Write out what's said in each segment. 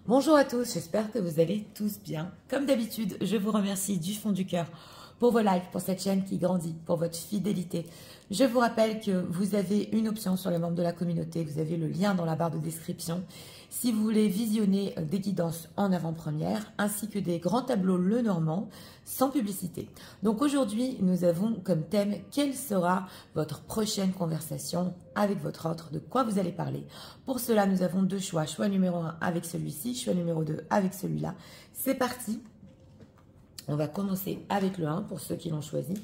Bonjour à tous, j'espère que vous allez tous bien. Comme d'habitude, je vous remercie du fond du cœur pour vos likes, pour cette chaîne qui grandit, pour votre fidélité. Je vous rappelle que vous avez une option sur les membres de la communauté, vous avez le lien dans la barre de description. Si vous voulez visionner des guidances en avant-première, ainsi que des grands tableaux Lenormand, sans publicité. Donc aujourd'hui, nous avons comme thème, quelle sera votre prochaine conversation avec votre autre, de quoi vous allez parler. Pour cela, nous avons deux choix. Choix numéro 1 avec celui-ci, choix numéro 2 avec celui-là. C'est parti. On va commencer avec le 1 pour ceux qui l'ont choisi.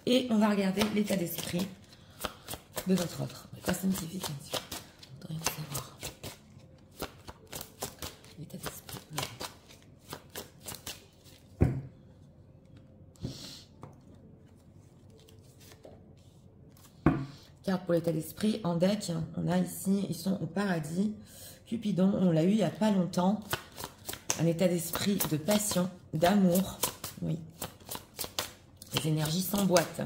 Et on va regarder l'état d'esprit de votre autre. Personne scientifique, bien sûr. On devrait rien savoir. L'état d'esprit. Carte pour l'état d'esprit. En deck, on a ici, ils sont au paradis. Cupidon, on l'a eu il n'y a pas longtemps. Un état d'esprit de passion, d'amour. Oui. Les énergies s'emboîtent.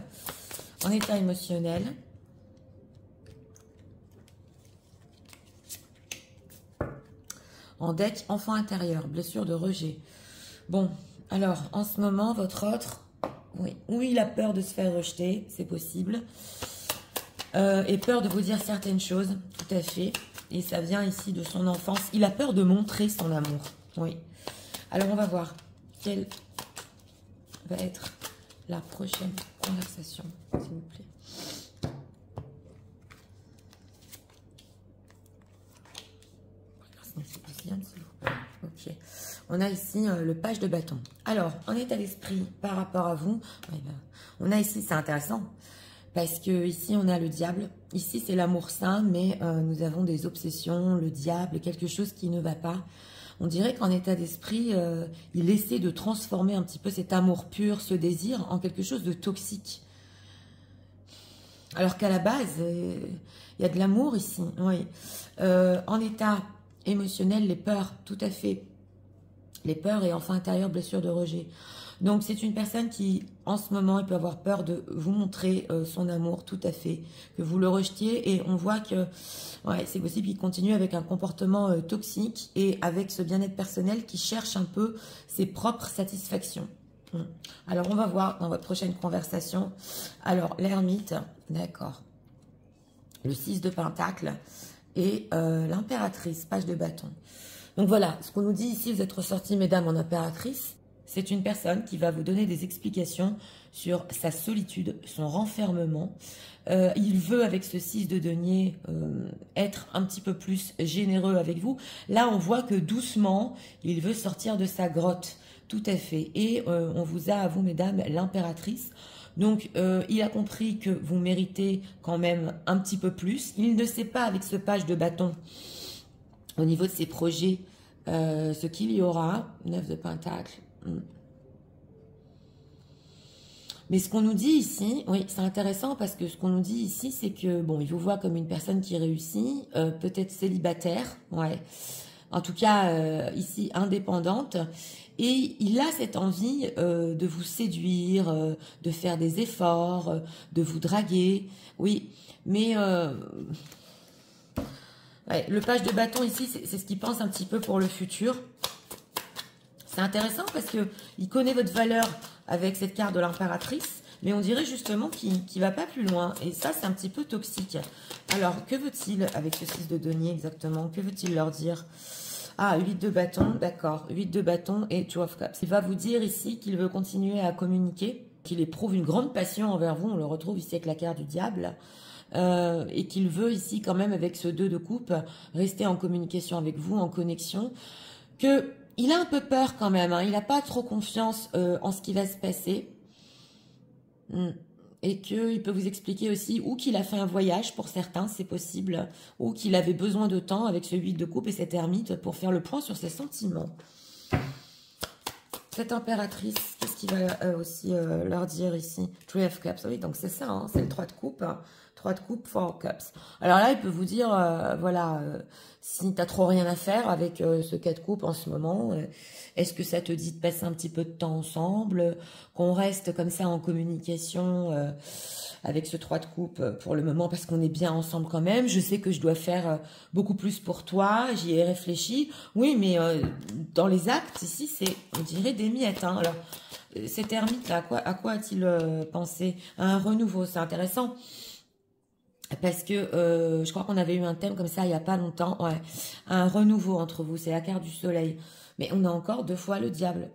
En état émotionnel. En deck, enfant intérieur, blessure de rejet. Bon, alors, en ce moment, votre autre, oui, il a peur de se faire rejeter, c'est possible. Et peur de vous dire certaines choses, tout à fait. Et ça vient ici de son enfance. Il a peur de montrer son amour, oui. Alors, on va voir quelle va être la prochaine conversation, s'il vous plaît. Ok. On a ici le page de bâton. Alors, en état d'esprit par rapport à vous, on a ici, c'est intéressant, parce que ici, on a le diable. Ici, c'est l'amour sain, mais nous avons des obsessions, le diable, quelque chose qui ne va pas. On dirait qu'en état d'esprit, il essaie de transformer un petit peu cet amour pur, ce désir, en quelque chose de toxique. Alors qu'à la base, il y a de l'amour ici. Oui. En état émotionnel, les peurs, tout à fait. Les peurs et enfant intérieur, blessure de rejet. Donc, c'est une personne qui, en ce moment, il peut avoir peur de vous montrer son amour, tout à fait, que vous le rejetiez. Et on voit que ouais, c'est possible qu'il continue avec un comportement toxique et avec ce bien-être personnel qui cherche un peu ses propres satisfactions. Alors, on va voir dans votre prochaine conversation. Alors, l'ermite, d'accord. Le 6 de pentacle et l'impératrice, page de bâton. Donc voilà, ce qu'on nous dit ici, vous êtes ressorti, mesdames, en impératrice. C'est une personne qui va vous donner des explications sur sa solitude, son renfermement. Il veut, avec ce 6 de denier, être un petit peu plus généreux avec vous. Là, on voit que doucement, il veut sortir de sa grotte. Tout à fait. Et on vous a, à vous, mesdames, l'impératrice. Donc, il a compris que vous méritez quand même un petit peu plus. Il ne sait pas, avec ce page de bâton, au niveau de ses projets, ce qu'il y aura. 9 de pentacle. Mais ce qu'on nous dit ici, oui, c'est intéressant parce que ce qu'on nous dit ici, c'est que, bon, il vous voit comme une personne qui réussit, peut-être célibataire, ouais. En tout cas, ici, indépendante. Et il a cette envie de vous séduire, de faire des efforts, de vous draguer, oui. Mais ouais, le page de bâton ici, c'est ce qu'il pense un petit peu pour le futur. C'est intéressant parce qu'il connaît votre valeur avec cette carte de l'impératrice, mais on dirait justement qu'il ne va pas plus loin. Et ça, c'est un petit peu toxique. Alors, que veut-il avec ce 6 de denier exactement? Que veut-il leur dire? Ah, 8 de bâton, d'accord. 8 de bâton et 2 of cups. Il va vous dire ici qu'il veut continuer à communiquer, qu'il éprouve une grande passion envers vous. On le retrouve ici avec la carte du diable. Et qu'il veut ici quand même avec ce 2 de coupe rester en communication avec vous, en connexion. Il a un peu peur quand même, hein. Il n'a pas trop confiance en ce qui va se passer. Et qu'il peut vous expliquer aussi ou qu'il a fait un voyage pour certains, c'est possible, ou qu'il avait besoin de temps avec ce 8 de coupe et cette ermite pour faire le point sur ses sentiments. Cette impératrice, qu'est-ce qu'il va aussi leur dire ici? 3 of cups, oui, donc c'est ça, hein, c'est le 3 de coupe. 3 de coupe, 4 cups. Alors là, il peut vous dire, voilà, si tu n'as trop rien à faire avec ce 4 coupe en ce moment, est-ce que ça te dit de passer un petit peu de temps ensemble, qu'on reste comme ça en communication avec ce 3 de coupe pour le moment parce qu'on est bien ensemble quand même. Je sais que je dois faire beaucoup plus pour toi, j'y ai réfléchi. Oui, mais dans les actes, ici, c'est, on dirait, des miettes. Hein. Alors, cet ermite, là, à quoi a-t-il pensé? À un renouveau, c'est intéressant. Parce que je crois qu'on avait eu un thème comme ça il n'y a pas longtemps. Ouais. Un renouveau entre vous, c'est la carte du soleil. Mais on a encore 2 fois le diable.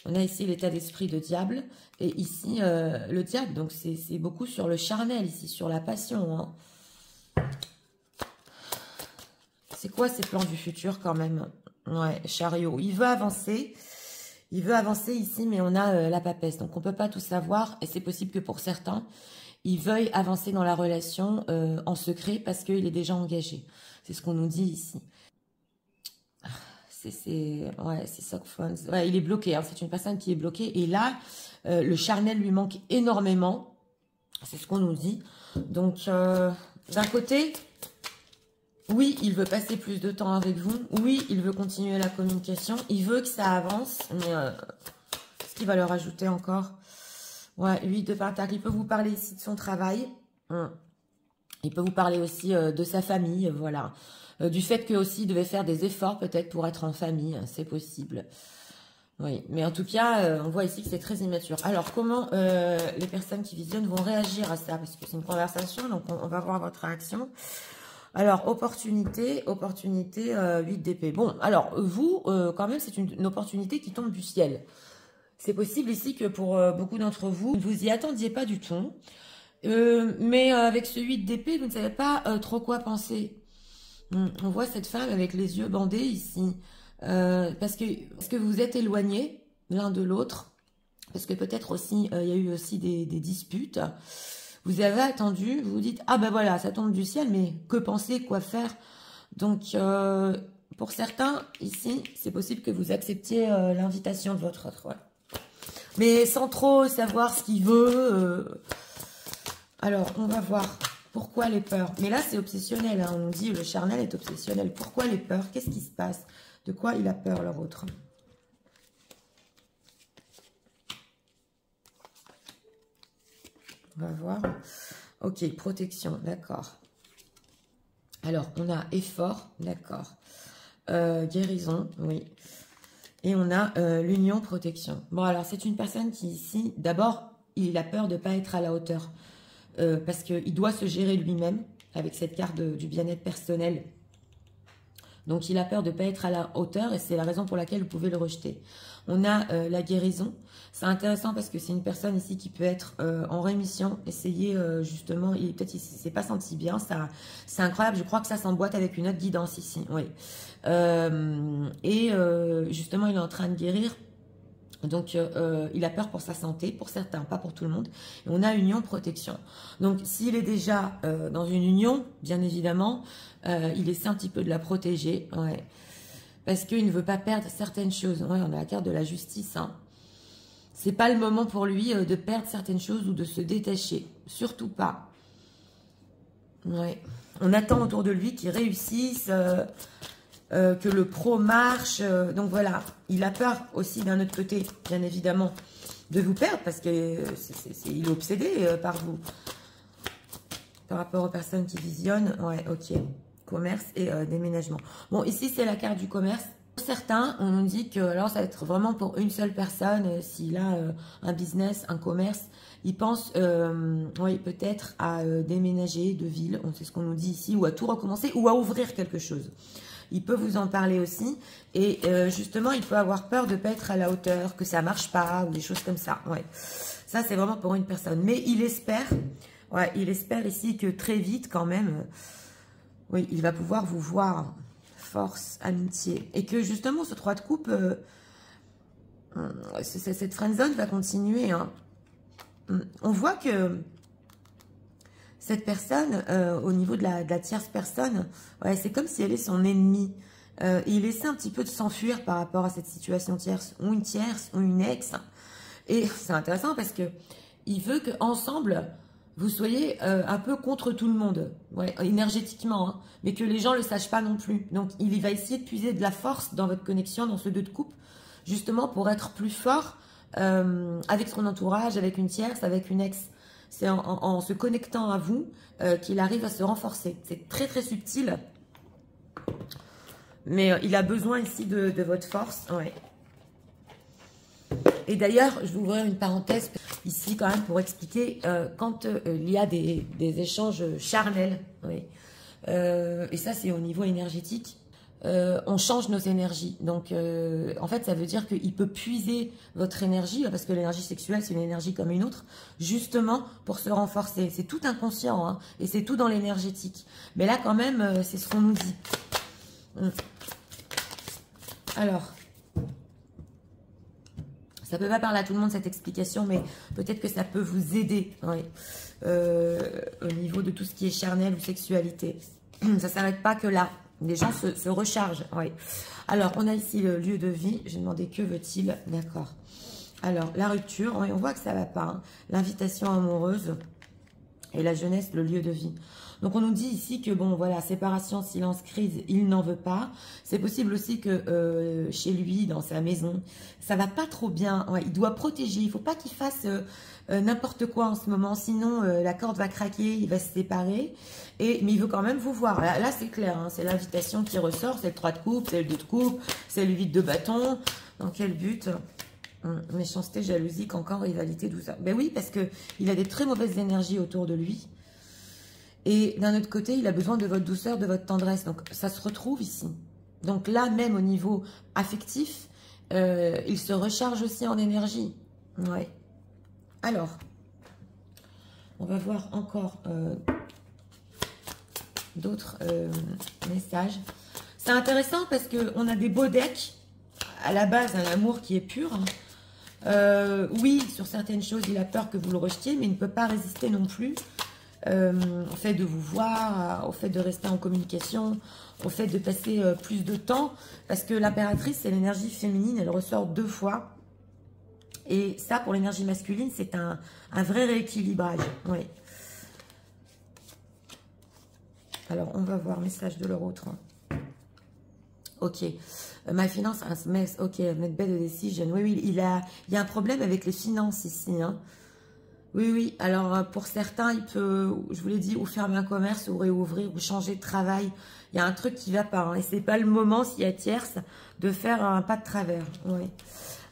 On a ici l'état d'esprit de diable et ici le diable. Donc c'est beaucoup sur le charnel ici, sur la passion. Hein. C'est quoi ces plans du futur quand même? Ouais, chariot. Il veut avancer. Il veut avancer ici, mais on a la papesse. Donc on ne peut pas tout savoir et c'est possible que pour certains, il veuille avancer dans la relation en secret parce qu'il est déjà engagé. C'est ce qu'on nous dit ici. Ouais, c'est Sockfons. Ouais, il est bloqué. Hein. C'est une personne qui est bloquée. Et là, le charnel lui manque énormément. C'est ce qu'on nous dit. Donc, d'un côté, oui, il veut passer plus de temps avec vous. Oui, il veut continuer la communication. Il veut que ça avance. Mais ce qu'il va leur ajouter encore? Ouais, 8 de pentacle. Il peut vous parler ici de son travail. Il peut vous parler aussi de sa famille. Voilà. Du fait que aussi il devait faire des efforts peut-être pour être en famille, c'est possible. Oui, mais en tout cas, on voit ici que c'est très immature. Alors, comment les personnes qui visionnent vont réagir à ça? Parce que c'est une conversation, donc on va voir votre réaction. Alors, opportunité, 8 d'épée. Bon, alors, vous, quand même, c'est une opportunité qui tombe du ciel. C'est possible ici que pour beaucoup d'entre vous, vous y attendiez pas du tout. Mais avec ce 8 d'épée, vous ne savez pas trop quoi penser. On voit cette femme avec les yeux bandés ici. Parce que vous êtes éloignés l'un de l'autre. Parce que peut-être aussi, il y a eu aussi des disputes. Vous avez attendu, vous vous dites, ah ben voilà, ça tombe du ciel, mais que penser, quoi faire? Donc, pour certains, ici, c'est possible que vous acceptiez l'invitation de votre autre. Ouais. Mais sans trop savoir ce qu'il veut. Alors, on va voir. Pourquoi les peurs? Mais là, c'est obsessionnel. Hein. On nous dit le charnel est obsessionnel. Pourquoi les peurs? Qu'est-ce qui se passe? De quoi il a peur, leur autre? On va voir. Ok, protection, d'accord. Alors, on a effort, d'accord. Guérison, oui. Et on a l'union, protection. Bon, alors, c'est une personne qui, ici, d'abord, il a peur de ne pas être à la hauteur. Parce qu'il doit se gérer lui-même avec cette carte du bien-être personnel. Donc, il a peur de ne pas être à la hauteur et c'est la raison pour laquelle vous pouvez le rejeter. On a la guérison. C'est intéressant parce que c'est une personne ici qui peut être en rémission. Essayez justement, peut-être il ne s'est pas senti bien. C'est incroyable, je crois que ça s'emboîte avec une autre guidance ici. Oui. Justement, il est en train de guérir. Donc, il a peur pour sa santé, pour certains, pas pour tout le monde. Et on a union, protection. Donc, s'il est déjà dans une union, bien évidemment, il essaie un petit peu de la protéger. Ouais. Parce qu'il ne veut pas perdre certaines choses. Ouais, on a la carte de la justice. Hein. C'est pas le moment pour lui de perdre certaines choses ou de se détacher. Surtout pas. Ouais. On attend autour de lui qu'il réussisse... que le pro marche. Donc voilà, il a peur aussi d'un autre côté, bien évidemment, de vous perdre parce qu'il est obsédé par vous. Par rapport aux personnes qui visionnent, ouais, ok. Commerce et déménagement. Bon, ici, c'est la carte du commerce. Pour certains, on nous dit que alors ça va être vraiment pour une seule personne, s'il a un business, un commerce, il pense, oui, peut-être à déménager de ville, c'est ce qu'on nous dit ici, ou à tout recommencer, ou à ouvrir quelque chose. Il peut vous en parler aussi. Et justement, il peut avoir peur de ne pas être à la hauteur, que ça ne marche pas, ou des choses comme ça. Ouais. Ça, c'est vraiment pour une personne. Mais il espère, ouais, il espère ici que très vite, quand même, oui, il va pouvoir vous voir. Force, amitié. Et que justement, ce 3 de coupe, cette friendzone va continuer. Hein. On voit que... cette personne, au niveau de la tierce personne, ouais, c'est comme si elle est son ennemie. Il essaie un petit peu de s'enfuir par rapport à cette situation tierce, ou une ex. Et c'est intéressant parce que il veut qu'ensemble, vous soyez un peu contre tout le monde, ouais, énergétiquement, hein, mais que les gens ne le sachent pas non plus. Donc, il va essayer de puiser de la force dans votre connexion, dans ce 2 de coupe, justement pour être plus fort avec son entourage, avec une tierce, avec une ex. C'est en se connectant à vous qu'il arrive à se renforcer. C'est très très subtil, mais il a besoin ici de votre force, ouais. Et d'ailleurs, je vais ouvrir une parenthèse ici quand même pour expliquer quand il y a des échanges charnels, oui. Et ça c'est au niveau énergétique, on change nos énergies. Donc en fait ça veut dire qu'il peut puiser votre énergie, parce que l'énergie sexuelle c'est une énergie comme une autre, justement pour se renforcer. C'est tout inconscient, hein, et c'est tout dans l'énergétique. Mais là quand même c'est ce qu'on nous dit. Alors... ça ne peut pas parler à tout le monde cette explication, mais peut-être que ça peut vous aider, oui, au niveau de tout ce qui est charnel ou sexualité. Ça ne s'arrête pas que là. Les gens se rechargent, oui. Alors, on a ici le lieu de vie. J'ai demandé que veut-il. D'accord. Alors, la rupture, oui, on voit que ça ne va pas. Hein. L'invitation amoureuse et la jeunesse, le lieu de vie. Donc, on nous dit ici que, bon, voilà, séparation, silence, crise, il n'en veut pas. C'est possible aussi que chez lui, dans sa maison, ça va pas trop bien. Ouais, il doit protéger. Il ne faut pas qu'il fasse n'importe quoi en ce moment. Sinon, la corde va craquer, il va se séparer. Mais il veut quand même vous voir. Là c'est clair. Hein, c'est l'invitation qui ressort. C'est le 3 de coupe, c'est le 2 de coupe, c'est le 8 de bâton. Dans quel but? Méchanceté, jalousie, cancan, rivalité, tout ça. Ben oui, parce qu'il a des très mauvaises énergies autour de lui. Et d'un autre côté, il a besoin de votre douceur, de votre tendresse. Donc, ça se retrouve ici. Donc là, même au niveau affectif, il se recharge aussi en énergie. Ouais. Alors, on va voir encore d'autres messages. C'est intéressant parce qu'on a des beaux decks. À la base, un amour qui est pur. Oui, sur certaines choses, il a peur que vous le rejetiez, mais il ne peut pas résister non plus. Au fait de vous voir, au fait de rester en communication, au fait de passer plus de temps, parce que l'impératrice, c'est l'énergie féminine, elle ressort 2 fois, et ça, pour l'énergie masculine, c'est un vrai rééquilibrage, oui. Alors, on va voir, message de leur autre. Ok, ma finance, ok, make bad decision, oui, il y a un problème avec les finances ici, hein. Oui, alors pour certains, il peut, je vous l'ai dit, ou fermer un commerce, ou réouvrir, ou changer de travail. Il y a un truc qui va pas, hein, et c'est pas le moment, s'il y a tierce, de faire un pas de travers. Oui.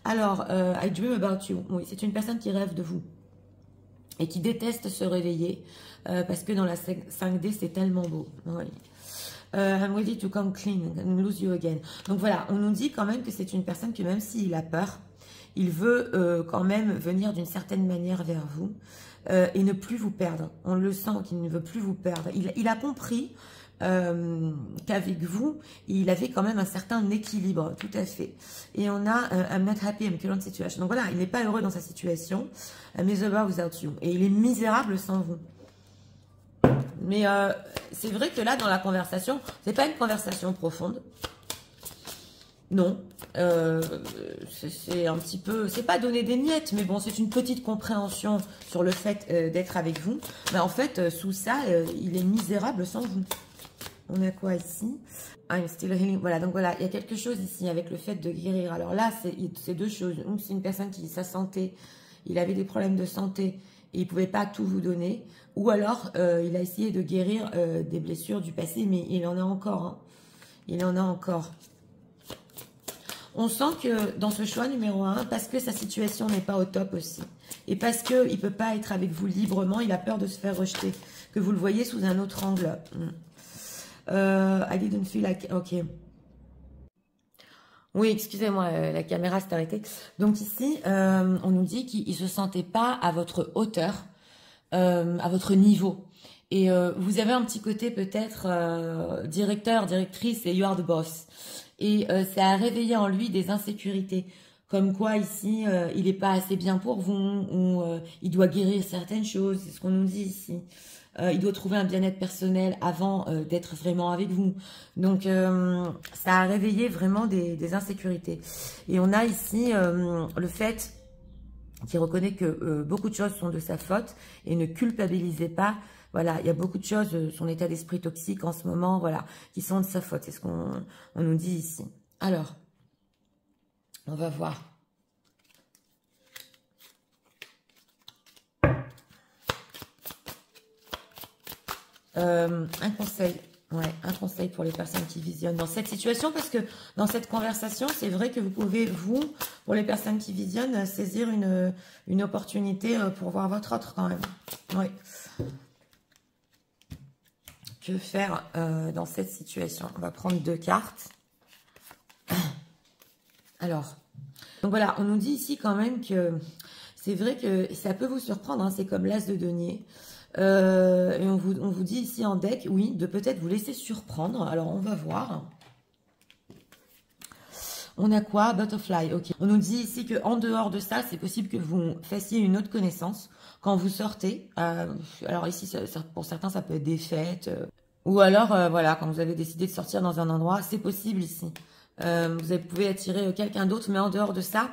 Alors, I dream about you. Oui, c'est une personne qui rêve de vous et qui déteste se réveiller parce que dans la 5D, c'est tellement beau. Oui. I'm ready to come clean and lose you again. Donc voilà, on nous dit quand même que c'est une personne que même s'il a peur, il veut quand même venir d'une certaine manière vers vous et ne plus vous perdre. On le sent qu'il ne veut plus vous perdre. Il a compris qu'avec vous, il avait quand même un certain équilibre, tout à fait. Et on a I'm not happy in current situation. Donc voilà, il n'est pas heureux dans sa situation. I'm miserable without you. Et il est misérable sans vous. Mais c'est vrai que là, dans la conversation, c'est pas une conversation profonde. Non, c'est un petit peu, c'est pas donner des miettes, mais bon, c'est une petite compréhension sur le fait d'être avec vous. Mais en fait, sous ça, il est misérable sans vous. On a quoi ici? I'm still healing. Voilà, donc voilà, il y a quelque chose ici avec le fait de guérir. Alors là, c'est 2 choses. C'est une personne qui, sa santé, il avait des problèmes de santé et il ne pouvait pas tout vous donner. Ou alors, il a essayé de guérir des blessures du passé, mais il en a encore. Hein. Il en a encore. On sent que dans ce choix numéro 1, parce que sa situation n'est pas au top aussi, et parce qu'il ne peut pas être avec vous librement, il a peur de se faire rejeter, que vous le voyez sous un autre angle. I didn't feel like... Ok. Oui, excusez-moi, la caméra s'est arrêtée. Donc ici, on nous dit qu'il ne se sentait pas à votre hauteur, à votre niveau. Et vous avez un petit côté peut-être directeur, directrice et you are the boss. Et ça a réveillé en lui des insécurités. Comme quoi ici, il n'est pas assez bien pour vous, ou il doit guérir certaines choses, c'est ce qu'on nous dit ici. Il doit trouver un bien-être personnel avant d'être vraiment avec vous. Donc, ça a réveillé vraiment des insécurités. Et on a ici le fait qui reconnaît que beaucoup de choses sont de sa faute et ne culpabilisez pas. Voilà, il y a beaucoup de choses, son état d'esprit toxique en ce moment, voilà, qui sont de sa faute. C'est ce qu'on nous dit ici. Alors, on va voir. Un conseil. Ouais, un conseil pour les personnes qui visionnent dans cette situation, parce que dans cette conversation, c'est vrai que vous pouvez, vous, pour les personnes qui visionnent, saisir une opportunité pour voir votre autre quand même. Oui. Que faire dans cette situation? On va prendre 2 cartes. Alors, donc voilà, on nous dit ici quand même que c'est vrai que ça peut vous surprendre, hein, c'est comme l'as de denier. Et on vous dit ici en deck, oui, de peut-être vous laisser surprendre. Alors, on va voir. On a quoi? Butterfly, ok. On nous dit ici qu'en dehors de ça, c'est possible que vous fassiez une autre connaissance quand vous sortez. Alors ici, pour certains, ça peut être des fêtes. Ou alors, voilà, quand vous avez décidé de sortir dans un endroit, c'est possible ici. Vous pouvez attirer quelqu'un d'autre, mais en dehors de ça,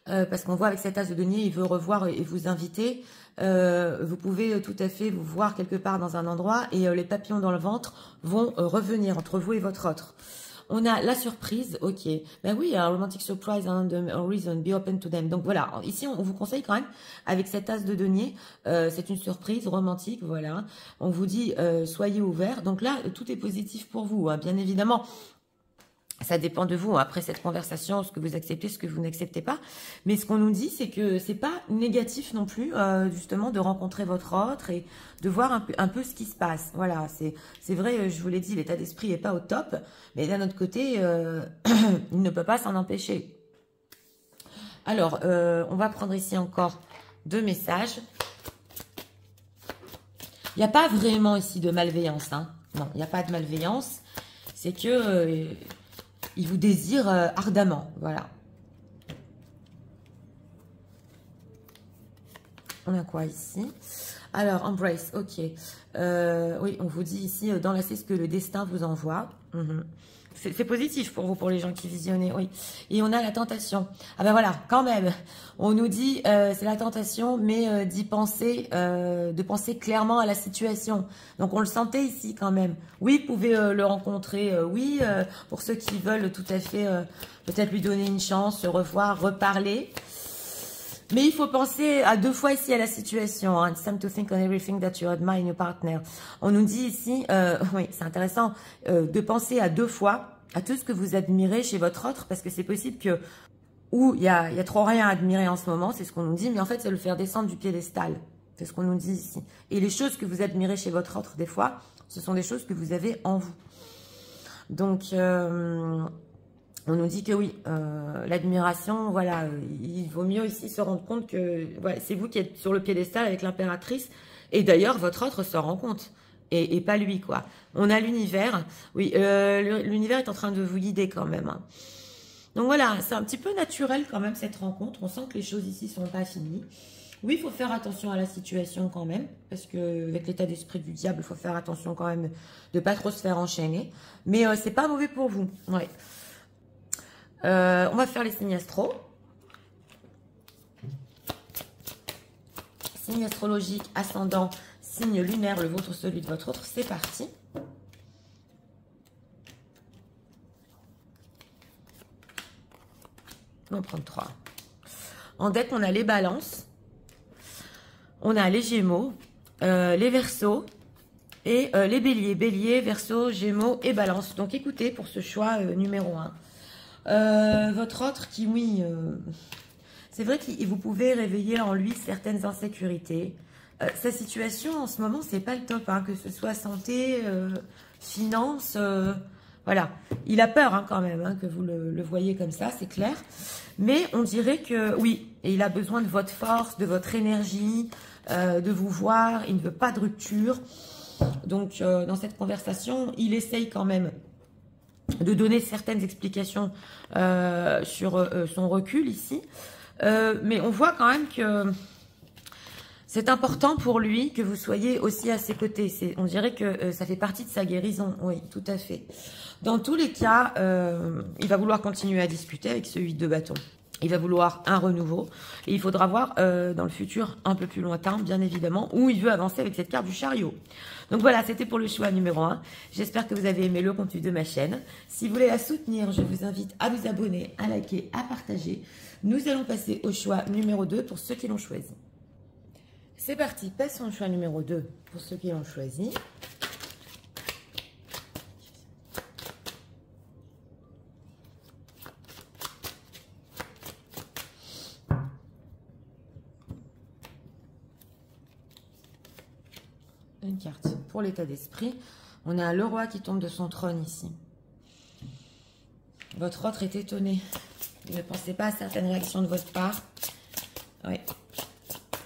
parce qu'on voit avec cet as de denier, il veut revoir et vous inviter. Vous pouvez tout à fait vous voir quelque part dans un endroit et les papillons dans le ventre vont revenir entre vous et votre autre. On a la surprise, ok. Ben oui, un romantic surprise and a reason, be open to them. Donc voilà, ici on vous conseille quand même, avec cet as de denier, c'est une surprise romantique, voilà. On vous dit, soyez ouverts. Donc là, tout est positif pour vous, hein, bien évidemment. Ça dépend de vous, après cette conversation, ce que vous acceptez, ce que vous n'acceptez pas. Mais ce qu'on nous dit, c'est que c'est pas négatif non plus, justement, de rencontrer votre autre et de voir un peu ce qui se passe. Voilà, c'est vrai, je vous l'ai dit, l'état d'esprit n'est pas au top, mais d'un autre côté, il ne peut pas s'en empêcher. Alors, on va prendre ici encore 2 messages. Il n'y a pas vraiment ici de malveillance, hein. Non, il n'y a pas de malveillance. C'est que... il vous désire ardemment, voilà. On a quoi ici? Alors, embrace, ok. Oui, on vous dit ici, d'enlacer ce que le destin vous envoie. C'est positif pour vous, pour les gens qui visionnent, oui. Et on a la tentation. Ah ben voilà, quand même. On nous dit, c'est la tentation, mais d'y penser, de penser clairement à la situation. Donc on le sentait ici quand même. Oui, vous pouvez le rencontrer, oui, pour ceux qui veulent tout à fait, peut-être lui donner une chance, se revoir, reparler. Mais il faut penser à 2 fois ici à la situation. Hein. It's time to think on everything that you admire in your partner. On nous dit ici, oui, c'est intéressant, de penser à 2 fois à tout ce que vous admirez chez votre autre, parce que c'est possible que, ou il y a trop rien à admirer en ce moment, c'est ce qu'on nous dit, mais en fait, c'est le faire descendre du piédestal. C'est ce qu'on nous dit ici. Et les choses que vous admirez chez votre autre, des fois, ce sont des choses que vous avez en vous. Donc... on nous dit que oui, l'admiration, voilà, il vaut mieux ici se rendre compte que voilà, c'est vous qui êtes sur le piédestal avec l'impératrice. Et d'ailleurs, votre autre se rend compte. Et pas lui, quoi. On a l'univers. Oui, l'univers est en train de vous guider quand même. Hein. Donc voilà, c'est un petit peu naturel quand même cette rencontre. On sent que les choses ici sont pas finies. Oui, il faut faire attention à la situation quand même. Parce que avec l'état d'esprit du diable, il faut faire attention quand même de pas trop se faire enchaîner. Mais c'est pas mauvais pour vous. Ouais. On va faire les signes astro. Signe astrologique, ascendant, signe lunaire, le vôtre, celui de votre autre. C'est parti. On va prendre 3. En deck, on a les balances. On a les gémeaux, les verseaux et les béliers. Bélier, verseau, gémeaux et balance. Donc écoutez pour ce choix numéro 1. Votre autre qui, oui, c'est vrai que vous pouvez réveiller en lui certaines insécurités. Sa situation en ce moment, c'est pas le top, hein, que ce soit santé, finance, voilà. Il a peur hein, quand même, hein, que vous le voyez comme ça, c'est clair. Mais on dirait que, oui, et il a besoin de votre force, de votre énergie, de vous voir, il ne veut pas de rupture. Donc, dans cette conversation, il essaye quand même de donner certaines explications sur son recul ici. Mais on voit quand même que c'est important pour lui que vous soyez aussi à ses côtés. On dirait que ça fait partie de sa guérison. Oui, tout à fait. Dans tous les cas, il va vouloir continuer à discuter avec ce 8 de bâton. Il va vouloir un renouveau. Et il faudra voir dans le futur un peu plus lointain, bien évidemment, où il veut avancer avec cette carte du chariot. Donc voilà, c'était pour le choix numéro 1. J'espère que vous avez aimé le contenu de ma chaîne. Si vous voulez la soutenir, je vous invite à vous abonner, à liker, à partager. Nous allons passer au choix numéro 2 pour ceux qui l'ont choisi. C'est parti, passons au choix numéro 2 pour ceux qui l'ont choisi. Une carte pour l'état d'esprit. On a le roi qui tombe de son trône ici. Votre autre est étonné. Ne pensez pas à certaines réactions de votre part. Oui.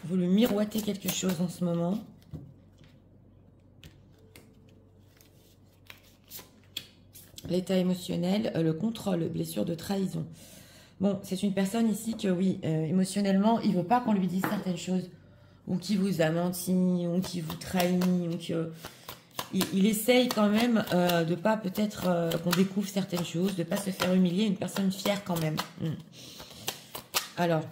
Vous lui miroitez quelque chose en ce moment. L'état émotionnel, le contrôle, blessure de trahison. Bon, c'est une personne ici que oui, émotionnellement, il ne veut pas qu'on lui dise certaines choses. Ou qui vous a menti, ou qui vous trahit, ou que... Il essaye quand même de pas peut-être qu'on découvre certaines choses, de pas se faire humilier, une personne fière quand même. Alors,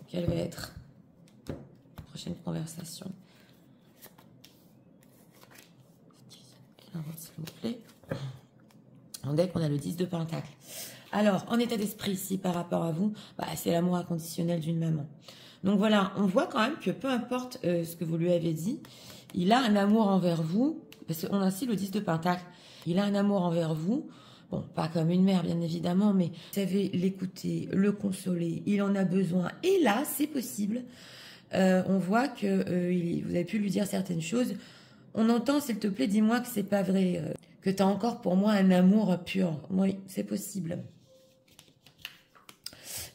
quelle va être la prochaine conversation? S'il vous plaît. On dirait qu'on a le 10 de Pentacle. Alors, en état d'esprit ici par rapport à vous, bah, c'est l'amour inconditionnel d'une maman. Donc voilà, on voit quand même que peu importe ce que vous lui avez dit, il a un amour envers vous, parce qu'on a aussi le 10 de Pentacle, il a un amour envers vous, bon, pas comme une mère bien évidemment, mais vous savez l'écouter, le consoler, il en a besoin, et là, c'est possible, on voit que vous avez pu lui dire certaines choses, on entend, s'il te plaît, dis-moi que c'est pas vrai, que tu as encore pour moi un amour pur, oui, c'est possible.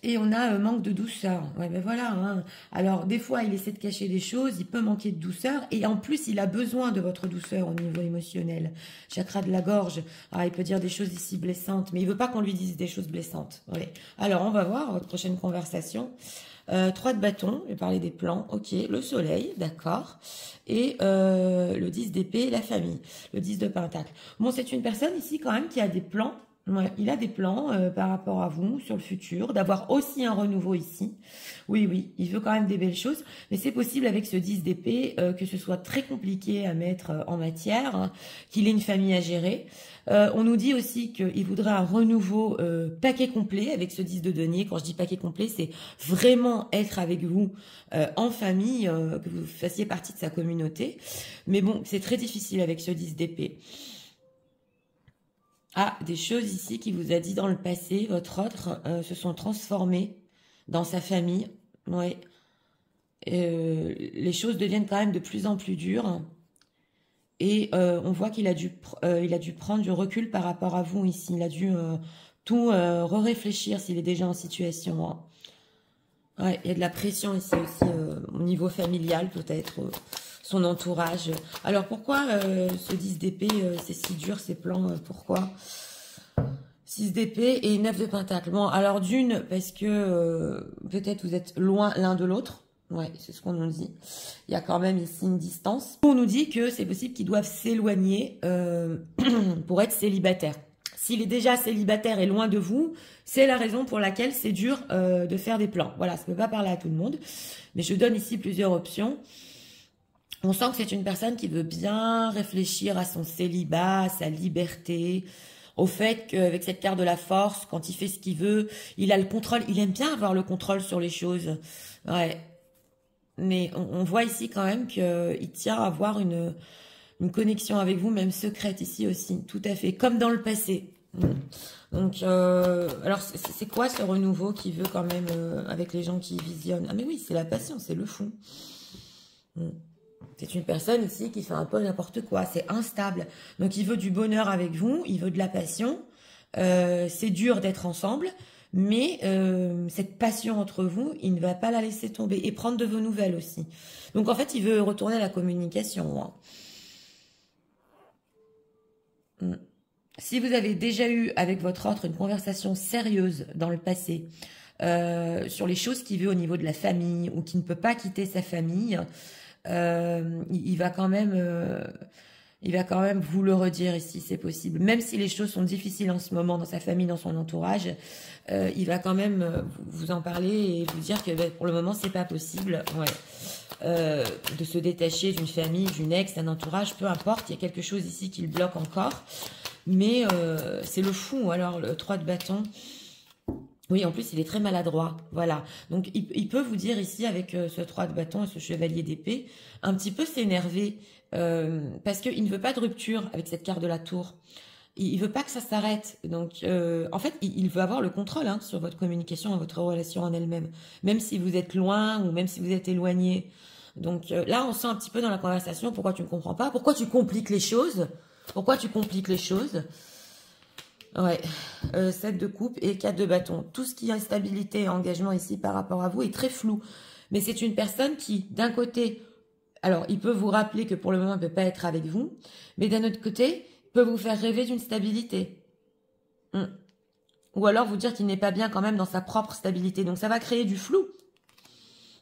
Et on a manque de douceur. Ouais, ben voilà. Hein. Alors, des fois, il essaie de cacher des choses, il peut manquer de douceur. Et en plus, il a besoin de votre douceur au niveau émotionnel. Chakra de la gorge. Ah, il peut dire des choses ici blessantes, mais il veut pas qu'on lui dise des choses blessantes. Ouais. Alors, on va voir votre prochaine conversation. 3 de bâton, je vais parler des plans. Ok, le soleil, d'accord. Et le 10 d'épée, la famille. Le 10 de pentacle. Bon, c'est une personne ici quand même qui a des plans. Ouais, il a des plans par rapport à vous sur le futur, d'avoir aussi un renouveau ici. Oui, oui, il veut quand même des belles choses, mais c'est possible avec ce 10 d'épée que ce soit très compliqué à mettre en matière, hein, qu'il ait une famille à gérer. On nous dit aussi qu'il voudrait un renouveau paquet complet avec ce 10 de denier. Quand je dis paquet complet, c'est vraiment être avec vous en famille, que vous fassiez partie de sa communauté. Mais bon, c'est très difficile avec ce 10 d'épée. Ah, des choses ici qui vous a dit dans le passé, votre autre, se sont transformées dans sa famille. Ouais. Les choses deviennent quand même de plus en plus dures. Et on voit qu'il a dû prendre du recul par rapport à vous ici. Il a dû tout réfléchir s'il est déjà en situation. Hein. Ouais, il y a de la pression ici aussi au niveau familial peut-être. Son entourage. Alors pourquoi ce 10 d'épée, c'est si dur ces plans, pourquoi 6 d'épée et 9 de pentacle. Bon, alors d'une, parce que peut-être vous êtes loin l'un de l'autre. Ouais, c'est ce qu'on nous dit. Il y a quand même ici une distance. On nous dit que c'est possible qu'ils doivent s'éloigner pour être célibataires. S'il est déjà célibataire et loin de vous, c'est la raison pour laquelle c'est dur de faire des plans. Voilà, ça ne peut pas parler à tout le monde. Mais je donne ici plusieurs options. On sent que c'est une personne qui veut bien réfléchir à son célibat, à sa liberté, au fait qu'avec cette carte de la force, quand il fait ce qu'il veut, il a le contrôle. Il aime bien avoir le contrôle sur les choses. Ouais. Mais on voit ici quand même qu'il tient à avoir une connexion avec vous, même secrète ici aussi. Tout à fait. Comme dans le passé. Donc, alors c'est quoi ce renouveau qui veut quand même avec les gens qui visionnent? Ah mais oui, c'est la passion, c'est le fou. C'est une personne ici qui fait un peu n'importe quoi, c'est instable. Donc il veut du bonheur avec vous, il veut de la passion. C'est dur d'être ensemble, mais cette passion entre vous, il ne va pas la laisser tomber et prendre de vos nouvelles aussi. Donc en fait, il veut retourner à la communication. Hein. Si vous avez déjà eu avec votre autre une conversation sérieuse dans le passé sur les choses qu'il veut au niveau de la famille ou qui ne peut pas quitter sa famille, il va quand même Il va quand même vous le redire ici, c'est possible. Même si les choses sont difficiles en ce moment dans sa famille, dans son entourage, il va quand même vous en parler et vous dire que pour le moment, c'est pas possible. Ouais. De se détacher d'une famille, d'une ex, d'un entourage, peu importe. Il y a quelque chose ici qui le bloque encore. Mais c'est le fou. Alors, le 3 de bâton... Oui, en plus, il est très maladroit. Voilà. Donc, il peut vous dire ici, avec ce 3 de bâton et ce chevalier d'épée, un petit peu s'énerver. Parce qu'il ne veut pas de rupture avec cette carte de la tour. Il veut pas que ça s'arrête. Donc, en fait, il veut avoir le contrôle sur votre communication, votre relation en elle-même. Même si vous êtes loin ou même si vous êtes éloigné. Donc, là, on sent un petit peu dans la conversation pourquoi tu ne comprends pas. Pourquoi tu compliques les choses. Pourquoi tu compliques les choses. Ouais, 7 de coupe et 4 de bâton. Tout ce qui est stabilité et engagement ici par rapport à vous est très flou. Mais c'est une personne qui, d'un côté, alors il peut vous rappeler que pour le moment, il ne peut pas être avec vous, mais d'un autre côté, peut vous faire rêver d'une stabilité. Ou alors vous dire qu'il n'est pas bien quand même dans sa propre stabilité. Donc ça va créer du flou.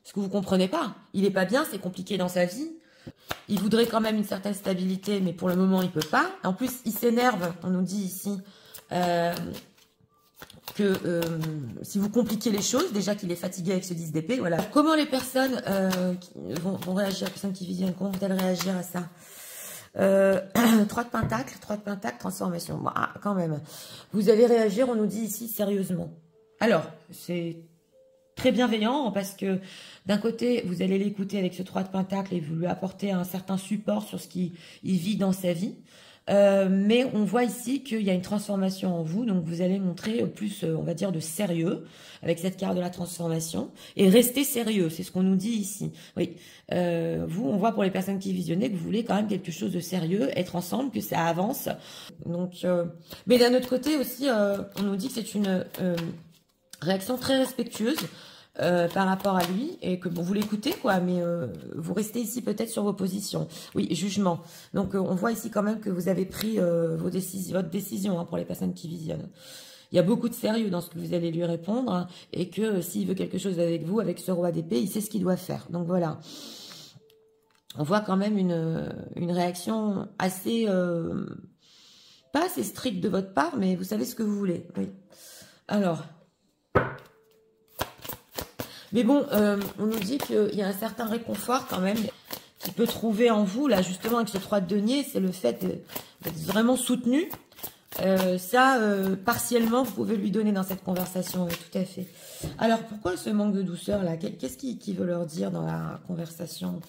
Parce que vous ne comprenez pas. Il n'est pas bien, c'est compliqué dans sa vie. Il voudrait quand même une certaine stabilité, mais pour le moment, il ne peut pas. En plus, il s'énerve, on nous dit ici... si vous compliquez les choses, déjà qu'il est fatigué avec ce 10 d'épée, voilà. Comment les personnes vont réagir, les personnes qui visionnent, comment vont-elles réagir à ça 3 de pentacle, transformation. Bon, quand même. Vous allez réagir, on nous dit ici, sérieusement. Alors, c'est très bienveillant parce que d'un côté, vous allez l'écouter avec ce 3 de pentacle et vous lui apporter un certain support sur ce qu'il vit dans sa vie. Mais on voit ici qu'il y a une transformation en vous, donc vous allez montrer plus, on va dire, de sérieux avec cette carte de la transformation et rester sérieux, c'est ce qu'on nous dit ici. Oui, vous, on voit pour les personnes qui visionnaient que vous voulez quand même quelque chose de sérieux, être ensemble, que ça avance. Donc, mais d'un autre côté aussi, on nous dit que c'est une réaction très respectueuse. Par rapport à lui, et que bon, vous l'écoutez, quoi, mais vous restez ici peut-être sur vos positions. Oui, jugement. Donc, on voit ici quand même que vous avez pris votre décision pour les personnes qui visionnent. Il y a beaucoup de sérieux dans ce que vous allez lui répondre, et que s'il veut quelque chose avec vous, avec ce roi d'épée, il sait ce qu'il doit faire. Donc, voilà. On voit quand même une réaction assez... pas assez stricte de votre part, mais vous savez ce que vous voulez. Oui. Alors... Mais bon, on nous dit qu'il y a un certain réconfort quand même qu'il peut trouver en vous, là, justement, avec ce 3 de denier, c'est le fait d'être vraiment soutenu. Partiellement, vous pouvez lui donner dans cette conversation, oui, tout à fait. Alors, pourquoi ce manque de douceur, là? Qu'est-ce qui veut leur dire dans la conversation?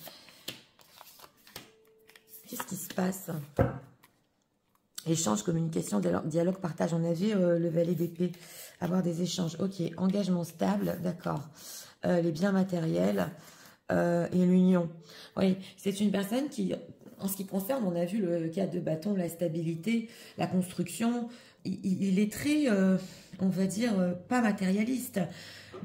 Qu'est-ce qui se passe? Échange, communication, dialogue, partage. On a vu le valet d'épée, avoir des échanges. Ok, engagement stable, d'accord. Les biens matériels et l'union. Oui, c'est une personne qui, en ce qui concerne, on a vu le 4 de bâton, la stabilité, la construction. Il est très, on va dire, pas matérialiste.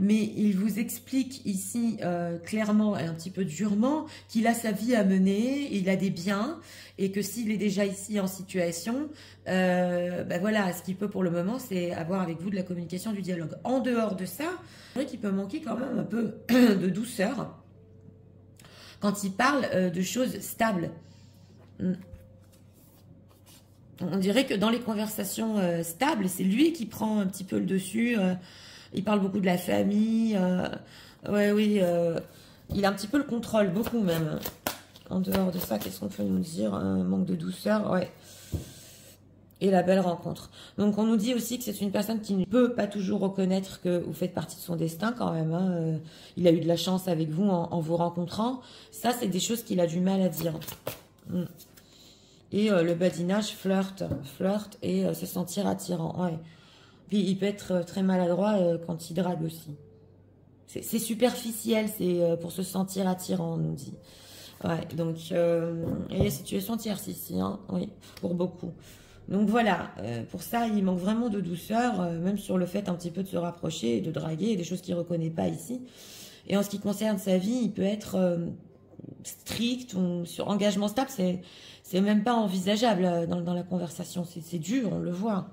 Mais il vous explique ici clairement et un petit peu durement qu'il a sa vie à mener, il a des biens et que s'il est déjà ici en situation, voilà, ce qu'il peut pour le moment, c'est avoir avec vous de la communication, du dialogue. En dehors de ça, c'est vrai qu'il peut manquer quand même un peu de douceur quand il parle de choses stables. On dirait que dans les conversations stables, c'est lui qui prend un petit peu le dessus. Il parle beaucoup de la famille. Oui, il a un petit peu le contrôle, beaucoup même. En dehors de ça, qu'est-ce qu'on peut nous dire? Un manque de douceur, ouais. Et la belle rencontre. Donc, on nous dit aussi que c'est une personne qui ne peut pas toujours reconnaître que vous faites partie de son destin quand même. Il a eu de la chance avec vous en vous rencontrant. Ça, c'est des choses qu'il a du mal à dire. Et le badinage, flirt et se sentir attirant, ouais. Puis il peut être très maladroit quand il drague aussi. C'est superficiel, c'est pour se sentir attirant, on nous dit. Ouais, donc, et les situations tierces ici, hein, oui, pour beaucoup. Donc voilà, pour ça, il manque vraiment de douceur, même sur le fait un petit peu de se rapprocher et de draguer, des choses qu'il ne reconnaît pas ici. Et en ce qui concerne sa vie, il peut être strict, ou sur engagement stable, c'est même pas envisageable dans la conversation, c'est dur, on le voit.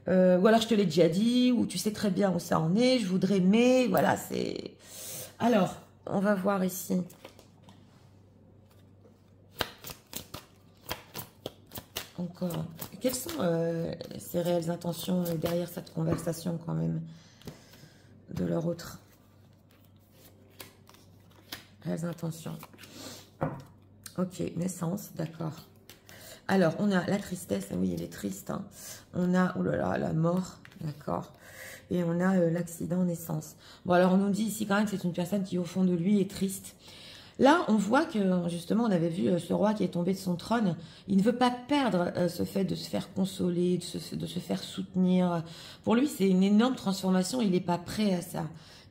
Ou alors je te l'ai déjà dit, ou tu sais très bien où ça en est, je voudrais, mais voilà, c'est... Alors, on va voir ici. Donc, quelles sont ces réelles intentions derrière cette conversation quand même de leur autre? Réelles intentions. Ok, naissance, d'accord. Alors, on a la tristesse, oui, elle est triste. Hein. On a, oh là là, la mort, d'accord. Et on a l'accident, naissance. Bon, alors on nous dit ici quand même que c'est une personne qui, au fond de lui, est triste. Là, on voit que, justement, on avait vu ce roi qui est tombé de son trône. Il ne veut pas perdre ce fait de se faire consoler, de se faire soutenir. Pour lui, c'est une énorme transformation. Il n'est pas prêt à ça.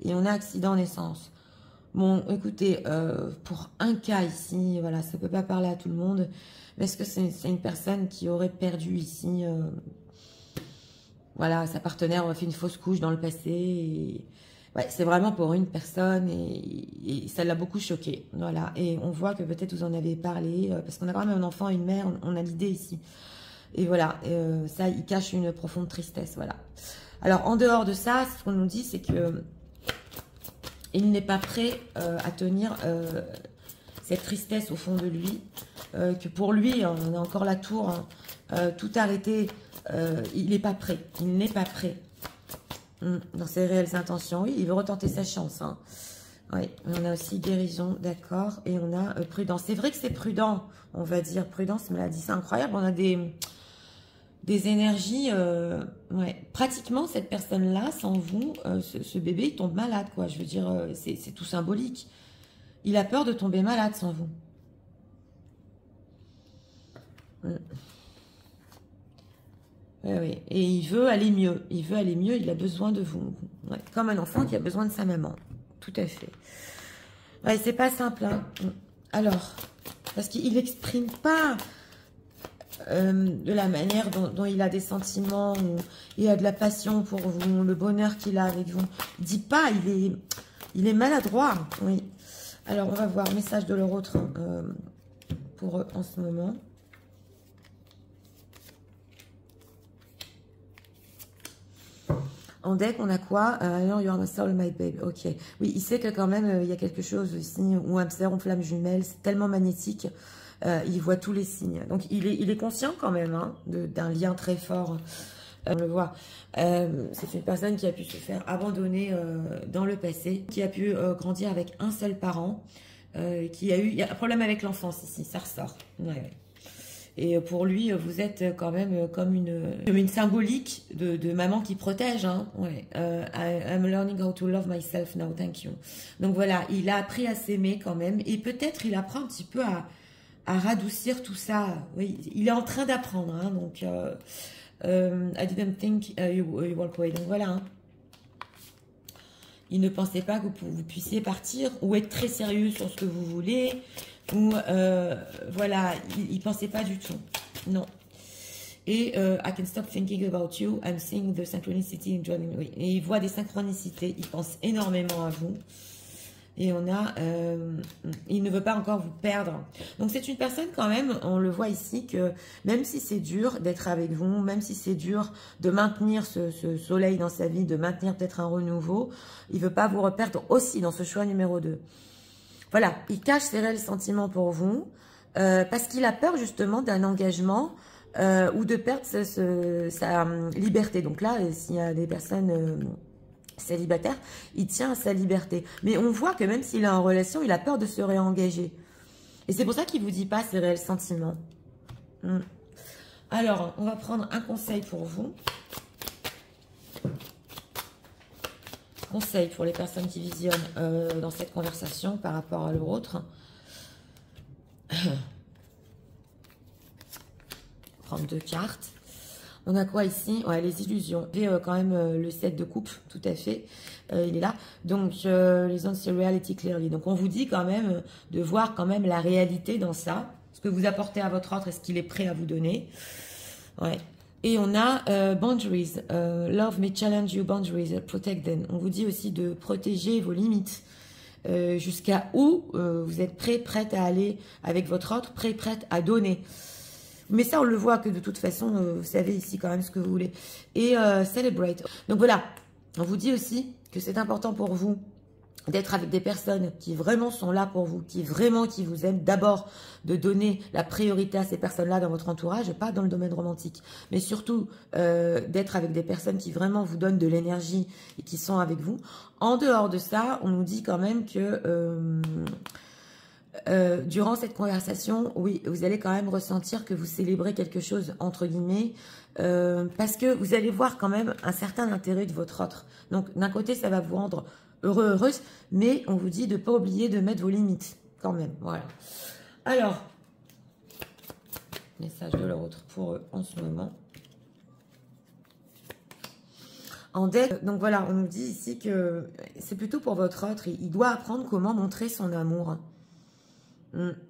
Et on a accident, naissance. Bon, écoutez, pour un cas ici, voilà, ça ne peut pas parler à tout le monde. Mais est-ce que c'est une personne qui aurait perdu ici, voilà, sa partenaire aurait fait une fausse couche dans le passé et... Ouais, c'est vraiment pour une personne et ça l'a beaucoup choqué. Voilà, et on voit que peut-être vous en avez parlé, parce qu'on a quand même un enfant et une mère, on a l'idée ici. Et voilà, ça, il cache une profonde tristesse, voilà. Alors, en dehors de ça, ce qu'on nous dit, c'est que il n'est pas prêt à tenir cette tristesse au fond de lui, que pour lui, on a encore la tour, hein, tout arrêté, il n'est pas prêt, il n'est pas prêt. Dans ses réelles intentions, oui, il veut retenter sa chance. Hein. Oui, on a aussi guérison, d'accord, et on a prudence. C'est vrai que c'est prudent, on va dire, prudence, mais elle a dit, c'est incroyable, on a des énergies, ouais, pratiquement cette personne-là, sans vous, ce bébé, il tombe malade, quoi, je veux dire, c'est tout symbolique. Il a peur de tomber malade sans vous. Oui, oui. Et il veut aller mieux. Il veut aller mieux, il a besoin de vous. Ouais. Comme un enfant qui a besoin de sa maman. Tout à fait. Ouais, c'est pas simple. Hein. Alors, parce qu'il n'exprime pas de la manière dont il a des sentiments, ou il a de la passion pour vous, le bonheur qu'il a avec vous. Il dit pas, il est maladroit. Oui. Alors, on va voir message de leur autre pour eux en ce moment. En deck, on a quoi? I know you are my soul, my babe. Ok. Oui, il sait que quand même, il y a quelque chose ici, ou un hamster, ou flamme jumelle, c'est tellement magnétique. Il voit tous les signes. Donc, il est conscient quand même hein, d'un lien très fort. On le voit. C'est une personne qui a pu se faire abandonner dans le passé, qui a pu grandir avec un seul parent, il y a un problème avec l'enfance ici, ça ressort. Ouais, ouais. Et pour lui, vous êtes quand même comme une symbolique de maman qui protège. Hein. Ouais. I'm learning how to love myself now, thank you. Donc voilà, il a appris à s'aimer quand même. Et peut-être il apprend un petit peu à radoucir tout ça. Oui, il est en train d'apprendre. Hein. Donc, I didn't think you walk away. Donc voilà. Hein. Il ne pensait pas que vous puissiez partir ou être très sérieux sur ce que vous voulez. Ou voilà, il ne pensait pas du tout. Non. Et I can stop thinking about you. I'm seeing the synchronicity in drawing. Oui. Et il voit des synchronicités. Il pense énormément à vous. Et on a... il ne veut pas encore vous perdre. Donc c'est une personne quand même, on le voit ici, que même si c'est dur d'être avec vous, même si c'est dur de maintenir ce soleil dans sa vie, de maintenir peut-être un renouveau, il ne veut pas vous reperdre aussi dans ce choix numéro 2. Voilà, il cache ses réels sentiments pour vous, parce qu'il a peur justement d'un engagement ou de perdre sa liberté. Donc là, s'il y a des personnes célibataires, il tient à sa liberté. Mais on voit que même s'il est en relation, il a peur de se réengager. Et c'est pour ça qu'il ne vous dit pas ses réels sentiments. Alors, on va prendre un conseil pour vous. Conseil pour les personnes qui visionnent dans cette conversation par rapport à l'autre. Prendre 2 cartes. On a quoi ici? Ouais, les illusions. Vous avez quand même le 7 de coupe, tout à fait. Il est là. Donc, les on see reality clearly. Donc, on vous dit quand même de voir quand même la réalité dans ça. Ce que vous apportez à votre autre, est-ce qu'il est prêt à vous donner? Ouais. Et on a boundaries. Love may challenge you, boundaries, protect them. On vous dit aussi de protéger vos limites. Jusqu'à où vous êtes prête à aller avec votre autre, prête à donner. Mais ça, on le voit que de toute façon, vous savez ici quand même ce que vous voulez. Et celebrate. Donc voilà, on vous dit aussi que c'est important pour vous d'être avec des personnes qui vraiment sont là pour vous, qui vous aiment. D'abord, de donner la priorité à ces personnes-là dans votre entourage, pas dans le domaine romantique, mais surtout d'être avec des personnes qui vraiment vous donnent de l'énergie et qui sont avec vous. En dehors de ça, on nous dit quand même que durant cette conversation, oui, vous allez quand même ressentir que vous célébrez quelque chose, entre guillemets, parce que vous allez voir quand même un certain intérêt de votre autre. Donc, d'un côté, ça va vous rendre heureux, heureuse, mais on vous dit de ne pas oublier de mettre vos limites, quand même, voilà. Alors, message de l'autre pour eux en ce moment. En dette, donc voilà, on nous dit ici que c'est plutôt pour votre autre, il doit apprendre comment montrer son amour.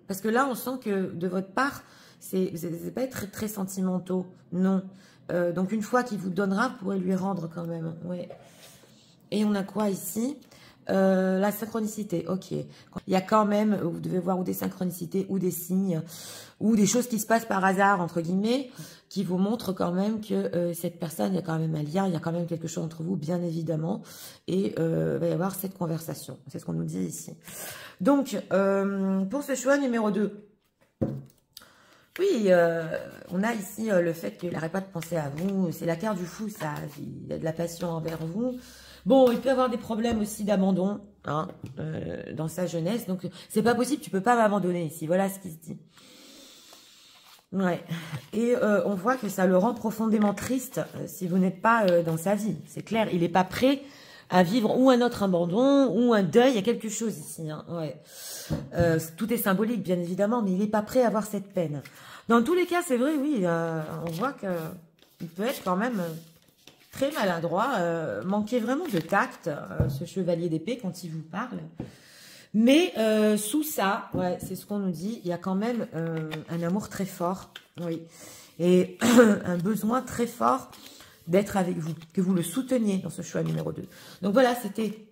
Parce que là, on sent que de votre part, c'est pas être très, très sentimentaux, non. Donc une fois qu'il vous donnera, vous pourrez lui rendre quand même, ouais. Et on a quoi ici? La synchronicité, ok. Il y a quand même, vous devez voir ou des synchronicités, ou des signes, ou des choses qui se passent par hasard, entre guillemets, qui vous montrent quand même que cette personne, il y a quand même un lien, il y a quand même quelque chose entre vous, bien évidemment. Et il va y avoir cette conversation. C'est ce qu'on nous dit ici. Donc, pour ce choix numéro 2, oui, on a ici le fait qu'il n'arrête pas de penser à vous. C'est la carte du fou, ça. Il a de la passion envers vous. Bon, il peut avoir des problèmes aussi d'abandon hein, dans sa jeunesse. Donc, c'est pas possible, tu peux pas m'abandonner ici. Voilà ce qui se dit. Ouais. Et on voit que ça le rend profondément triste si vous n'êtes pas dans sa vie. C'est clair, il n'est pas prêt à vivre ou un autre abandon ou un deuil. Il y a quelque chose ici. Hein. Ouais. Tout est symbolique, bien évidemment, mais il n'est pas prêt à avoir cette peine. Dans tous les cas, c'est vrai, oui, on voit qu'il peut être quand même très maladroit, manquer vraiment de tact, ce chevalier d'épée, quand il vous parle. Mais sous ça, ouais, c'est ce qu'on nous dit, il y a quand même un amour très fort, oui, et un besoin très fort d'être avec vous, que vous le souteniez dans ce choix numéro 2. Donc voilà, c'était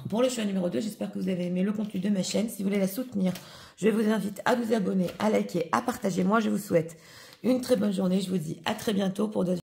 pour le choix numéro 2. J'espère que vous avez aimé le contenu de ma chaîne. Si vous voulez la soutenir, je vous invite à vous abonner, à liker, à partager. Moi, je vous souhaite une très bonne journée. Je vous dis à très bientôt pour d'autres